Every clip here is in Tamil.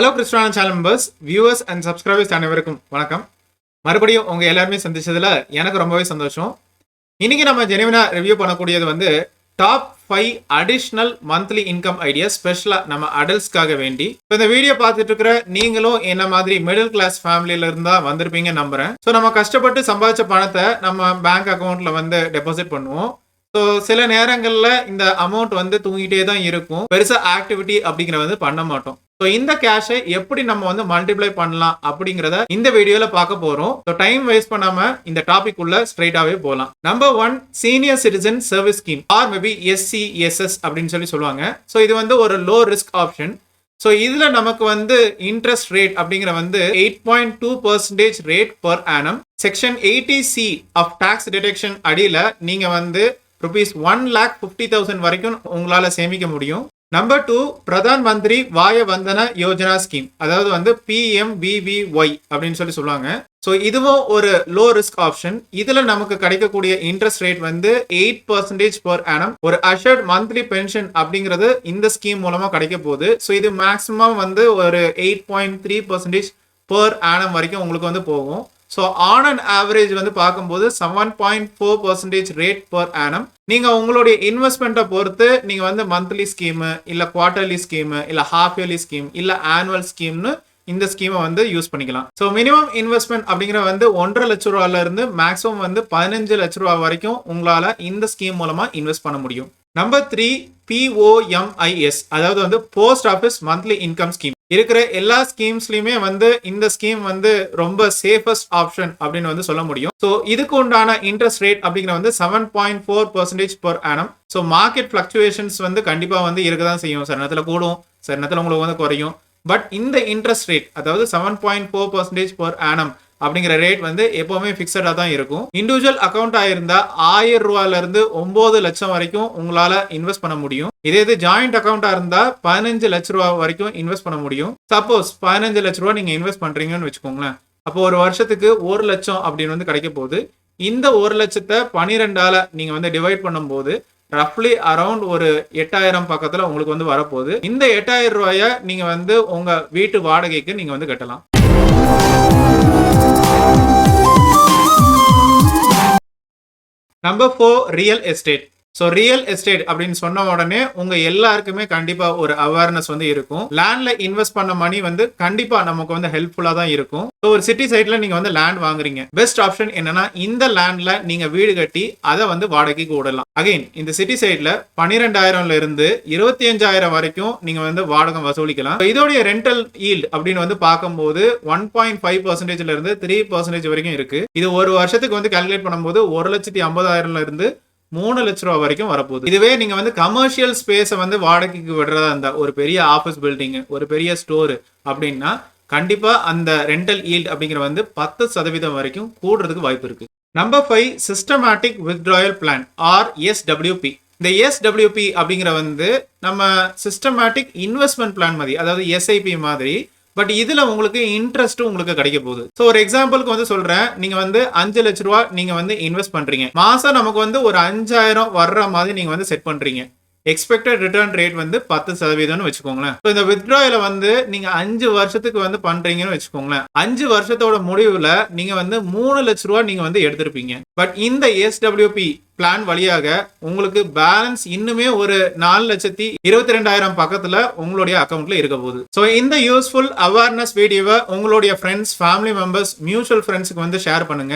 ஹலோ கிறிஸ்டான channel members, viewers and subscribers அனைவருக்கும் வணக்கம். மறுபடியும் உங்க எல்லாருமே சந்திச்சதுல எனக்கு ரொம்பவே சந்தோஷம். இன்னைக்கு நம்ம ஜெனுவினா ரிவ்யூ பண்ணக்கூடியது வந்து top 5 additional monthly income idea ஸ்பெஷலா நம்ம அடல்ட்ஸ்க்காக வேண்டி. இந்த வீடியோ பார்த்துட்டு இருக்கிற நீங்களும் என்ன மாதிரி மிடில் கிளாஸ் ஃபேமிலியில இருந்தா வந்திருப்பீங்க நம்புறேன். ஸோ நம்ம கஷ்டப்பட்டு சம்பாதிச்ச பணத்தை நம்ம பேங்க் அக்கௌண்ட்ல வந்து டெபாசிட் பண்ணுவோம். ஸோ சில நேரங்களில் இந்த அமௌண்ட் வந்து தூங்கிட்டே தான் இருக்கும். பெருசா ஆக்டிவிட்டி அப்படிங்கிற வந்து பண்ண மாட்டோம். ஸோ இந்த கேஷை எப்படி நம்ம வந்து மல்டிப்ளை பண்ணலாம் அப்படிங்கிறத இந்த வீடியோல பார்க்க போறோம். ஸோ டைம் வேஸ்ட் பண்ணாம இந்த டாபிக் உள்ள ஸ்ட்ரைட்டாவே போகலாம். Number 1, senior citizen service scheme or maybe SCSS அப்படின்னு சொல்லுவாங்க. ஸோ இது வந்து ஒரு லோ ரிஸ்க் ஆப்ஷன். ஸோ இதுல நமக்கு வந்து இன்ட்ரெஸ்ட் ரேட் அப்படிங்கிற வந்து 8.2% rate per annum. Section 80C of tax deduction அடியில நீங்க வந்து ₹1,50,000 வரைக்கும் உங்களால சேமிக்க முடியும். நம்பர் 2, பிரதான் மந்திரி வாய வந்தன யோஜனா ஸ்கீம், அதாவது வந்து PMVVY அப்படின்னு சொல்லுவாங்க. ஸோ இதுவும் ஒரு லோ ரிஸ்க் ஆப்ஷன். இதுல நமக்கு கிடைக்கக்கூடிய இன்ட்ரெஸ்ட் ரேட் வந்து 8% per annum. ஒரு அஷர்ட் மந்த்லி பென்ஷன் அப்படிங்கிறது இந்த ஸ்கீம் மூலமா கிடைக்க போகுது. ஸோ இது மேக்ஸிமம் வந்து ஒரு 8.3% per annum வரைக்கும் உங்களுக்கு வந்து போகும். ஸோ ஆன் அண்ட் ஆவரேஜ் வந்து பார்க்கும்போது 7.4% ரேட் per annum. நீங்க உங்களுடைய இன்வெஸ்ட்மெண்ட்டை பொறுத்து நீங்க வந்து மந்த்லி ஸ்கீமு இல்ல குவார்டர்லி ஸ்கீமு இல்ல ஹாஃப் இயர்லி ஸ்கீம் இல்ல ஆனுவல் ஸ்கீம்னு இந்த ஸ்கீமை வந்து யூஸ் பண்ணிக்கலாம். ஸோ மினிமம் இன்வெஸ்ட்மெண்ட் அப்படிங்கிற வந்து 1.5 லட்ச ரூபாயில இருந்து மேக்ஸிமம் வந்து 15 லட்ச ரூபா வரைக்கும் உங்களால இந்த ஸ்கீம் மூலமா இன்வெஸ்ட் பண்ண முடியும். நம்பர் 3, POMIS, அதாவது வந்து post office monthly income scheme. இருக்கிற எல்லா ஸ்கீம்ஸ்லயுமே வந்து இந்த ஸ்கீம் வந்து ரொம்ப சேஃபஸ்ட் ஆப்ஷன் அப்படின்னு வந்து சொல்ல முடியும். ஸோ இதுக்கு உண்டான இன்ட்ரெஸ்ட் ரேட் அப்படிங்கிற வந்து 7.4% per annum. So market fluctuations வந்து கண்டிப்பா வந்து இருக்கதான் செய்யும். சில நேரத்தில் கூடும், சில நேரத்தில் உங்களுக்கு வந்து குறையும். பட் இந்த இன்ட்ரெஸ்ட் ரேட் அதாவது 7.4% per annum அப்படிங்கிற ரேட் வந்து எப்பவுமே பிக்சடா தான் இருக்கும். இண்டிவிஜுவல் அக்கௌண்ட் ஆயிருந்தா 1000 ரூபாயில இருந்து 9 லட்சம் வரைக்கும் உங்களால இன்வெஸ்ட் பண்ண முடியும். இதே இது ஜாயிண்ட் அக்கௌண்டா இருந்தா 15 லட்ச ரூபா வரைக்கும் இன்வெஸ்ட் பண்ண முடியும். சப்போஸ் 15 லட்ச ரூபா நீங்க இன்வெஸ்ட் பண்றீங்கன்னு வச்சுக்கோங்களேன். அப்போ ஒரு வருஷத்துக்கு 1 லட்சம் அப்படின்னு வந்து கிடைக்க போகுது. இந்த 1 லட்சத்தை 12ஆல நீங்க வந்து டிவைட் பண்ணும்போது ரஃப்லி அரௌண்ட் ஒரு 8000 பக்கத்துல உங்களுக்கு வந்து வரப்போகுது. இந்த 8000 ரூபாய நீங்க வந்து உங்க வீட்டு வாடகைக்கு நீங்க வந்து கட்டலாம். Number 4, real estate. So real estate அப்படின்னு சொன்ன உடனே உங்க எல்லாருக்குமே கண்டிப்பா ஒரு அவேர்னஸ் வந்து இருக்கும். லேண்ட்ல இன்வெஸ்ட் பண்ண மணி வந்து கண்டிப்பா நமக்கு வந்து ஹெல்ப்ஃபுல்லா தான் இருக்கும். ஸோ ஒரு சிட்டி சைட்ல நீங்க வந்து லேண்ட் வாங்குறீங்க. பெஸ்ட் ஆப்ஷன் என்னன்னா இந்த லேண்ட்ல நீங்க வீடு கட்டி அதை வந்து வாடகைக்கு விடலாம். அகைன் இந்த சிட்டி சைட்ல 12,000ல இருந்து 25,000 வரைக்கும் நீங்க வந்து வாடகை வசூலிக்கலாம். இதோடைய ரெண்டல் ஈல்ட் அப்படின்னு வந்து பார்க்கும்போது 1.5%ல இருந்து 3% வரைக்கும் இருக்கு. இது ஒரு வருஷத்துக்கு வந்து கால்குலேட் பண்ணும்போது 1,50,000ல இருந்து 3 லட்ச ரூபா வரைக்கும் வரப்போகுது. இதுவே நீங்க வந்து கமர்ஷியல் ஸ்பேஸை வந்து வாடகைக்கு விடுறதா இருந்தா, ஒரு பெரிய ஆஃபீஸ் பில்டிங், ஒரு பெரிய ஸ்டோர் அப்படின்னா கண்டிப்பா அந்த ரெண்டல் ஈல்ட் அப்படிங்கிற வந்து 10% வரைக்கும் கூடுறதுக்கு வாய்ப்பு இருக்கு. Number 5, systematic withdrawal plan or SWP. இந்த SWP அப்படிங்கிற வந்து நம்ம சிஸ்டமேட்டிக் இன்வெஸ்ட்மெண்ட் பிளான் மாதிரி, அதாவது SIP மாதிரி. பட் இதுல உங்களுக்கு இன்ட்ரெஸ்ட் உங்களுக்கு கிடைக்க போகுது. ஸோ ஒரு எக்ஸாம்பிளுக்கு வந்து சொல்றேன், நீங்க வந்து 5 லட்ச ரூபா நீங்க வந்து இன்வெஸ்ட் பண்றீங்க. மாசம் நமக்கு வந்து ஒரு 5000 வர்ற மாதிரி நீங்க வந்து செட் பண்றீங்க. எக்ஸ்பெக்டட் ரிட்டர்ன் ரேட் வந்து 10% வச்சுக்கோங்களேன். இந்த வித்ட்ராயல வந்து நீங்க 5 வருஷத்துக்கு வந்து பண்றீங்கன்னு வச்சுக்கோங்களேன். 5 வருஷத்தோட முடிவுல நீங்க வந்து 3 லட்ச ரூபா நீங்க வந்து எடுத்திருப்பீங்க. பட் இந்த SWP பிளான் வழியாக உங்களுக்கு பேலன்ஸ் இன்னுமே ஒரு 4,22,000 பக்கத்துல உங்களுடைய அக்கௌண்ட்ல இருக்க போகுது. ஸோ இந்த யூஸ்ஃபுல் அவேர்னஸ் வீடியோவை உங்களுடைய ஃப்ரெண்ட்ஸ், ஃபேமிலி மெம்பர்ஸ், மியூச்சுவல் ஃப்ரெண்ட்ஸுக்கு வந்து ஷேர் பண்ணுங்க.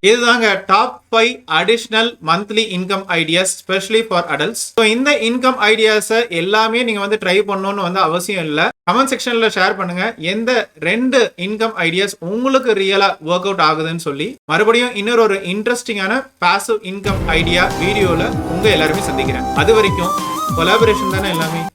இதுதாங்க top 5 additional monthly income ideas specially for adults. So இந்த இன்கம் ஐடியாஸை எல்லாமே நீங்க வந்து ட்ரை பண்ணணும்னு வந்து அவசியம் இல்லை. கமெண்ட் செக்ஷன்ல ஷேர் பண்ணுங்க எந்த 2 இன்கம் ஐடியாஸ் உங்களுக்கு ரியலா ஒர்க் அவுட் ஆகுதுன்னு சொல்லி. மறுபடியும் இன்னொரு இன்ட்ரெஸ்டிங்கான பாசிவ் இன்கம் ஐடியா வீடியோல உங்க எல்லாருமே சந்திக்கிறேன். அது வரைக்கும் கொலாபரேஷன் தானே எல்லாமே.